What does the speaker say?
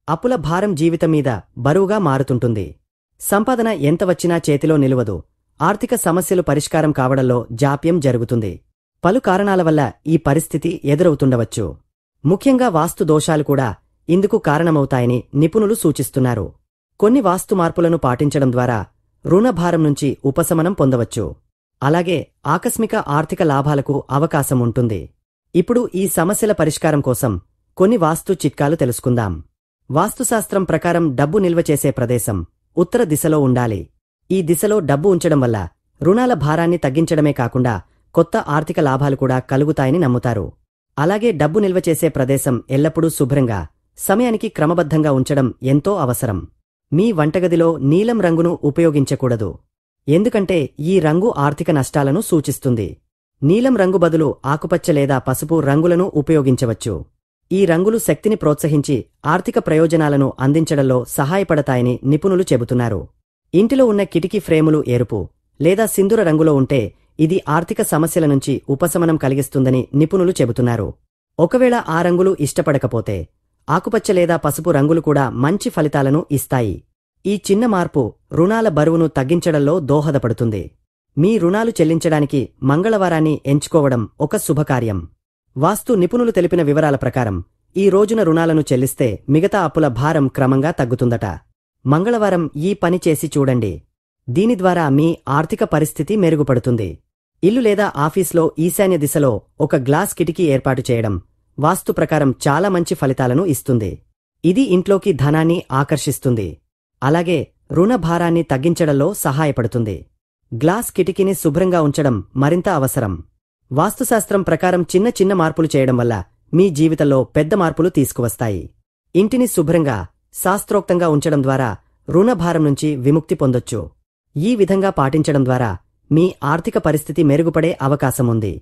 అప్పుల భారం జీవితం మీద బరువుగా మారుతుంటుంది. సంపాదన ఎంత వచ్చినా చేతిలో నిలువదు. ఆర్థిక సమస్యలు పరిష్కారం కావడంలో జాప్యం జరుగుతుంది. పలు కారణాల వల్ల ఈ పరిస్థితి ఎదురవుతుండవచ్చు. ముఖ్యంగా వాస్తు దోషాలు కూడా ఇందుకు కారణమవుతాయని నిపుణులు సూచిస్తున్నారు. కొన్ని వాస్తు మార్పులను పాటించడం ద్వారా రుణభారం నుంచి ఉపశమనం పొందవచ్చు. అలాగే ఆకస్మిక ఆర్థిక లాభాలకు అవకాశం ఉంటుంది. ఇప్పుడు ఈ సమస్యల పరిష్కారం కోసం కొన్ని వాస్తు చిట్కాలు తెలుసుకుందాం. వాస్తుశాస్త్రం ప్రకారం డబ్బు నిల్వ చేసే ప్రదేశం ఉత్తర దిశలో ఉండాలి. ఈ దిశలో డబ్బు ఉంచడం వల్ల రుణాల భారాన్ని తగ్గించడమే కాకుండా కొత్త ఆర్థిక లాభాలు కూడా కలుగుతాయని నమ్ముతారు. అలాగే డబ్బు నిల్వ చేసే ప్రదేశం ఎల్లప్పుడూ శుభ్రంగా, సమయానికి క్రమబద్ధంగా ఉంచడం ఎంతో అవసరం. మీ వంటగదిలో నీలం రంగును ఉపయోగించకూడదు. ఎందుకంటే ఈ రంగు ఆర్థిక నష్టాలను సూచిస్తుంది. నీలం రంగు బదులు ఆకుపచ్చ లేదా పసుపు రంగులను ఉపయోగించవచ్చు. ఈ రంగులు శక్తిని ప్రోత్సహించి ఆర్థిక ప్రయోజనాలను అందించడంలో సహాయపడతాయని నిపుణులు చెబుతున్నారు. ఇంటిలో ఉన్న కిటికీ ఫ్రేములు ఎరుపు లేదా సింధూర రంగులో ఉంటే ఇది ఆర్థిక సమస్యల నుంచి ఉపశమనం కలిగిస్తుందని నిపుణులు చెబుతున్నారు. ఒకవేళ ఆ రంగులు ఇష్టపడకపోతే ఆకుపచ్చ లేదా పసుపు రంగులు కూడా మంచి ఫలితాలను ఇస్తాయి. ఈ చిన్న మార్పు రుణాల బరువును తగ్గించడంలో దోహదపడుతుంది. మీ రుణాలు చెల్లించడానికి మంగళవారాన్ని ఎంచుకోవడం ఒక శుభకార్యం. వాస్తు నిపుణులు తెలిపిన వివరాల ప్రకారం ఈ రోజున రుణాలను చెల్లిస్తే మిగతా అప్పుల భారం క్రమంగా తగ్గుతుందట. మంగళవారం ఈ పని చేసి చూడండి. దీని ద్వారా మీ ఆర్థిక పరిస్థితి మెరుగుపడుతుంది. ఇల్లు లేదా ఆఫీస్లో ఈశాన్య దిశలో ఒక గ్లాస్ కిటికీ ఏర్పాటు చేయడం వాస్తు ప్రకారం చాలా మంచి ఫలితాలను ఇస్తుంది. ఇది ఇంట్లోకి ధనాన్ని ఆకర్షిస్తుంది. అలాగే రుణ భారాన్ని తగ్గించడంలో సహాయపడుతుంది. గ్లాస్ కిటికీని శుభ్రంగా ఉంచడం మరింత అవసరం. వాస్తుశాస్త్రం ప్రకారం చిన్న చిన్న మార్పులు చేయడం వల్ల మీ జీవితంలో పెద్ద మార్పులు తీసుకువస్తాయి. ఇంటిని శుభ్రంగా, శాస్త్రోక్తంగా ఉంచడం ద్వారా రుణభారం నుంచి విముక్తి పొందొచ్చు. ఈ విధంగా పాటించడం ద్వారా మీ ఆర్థిక పరిస్థితి మెరుగుపడే అవకాశముంది.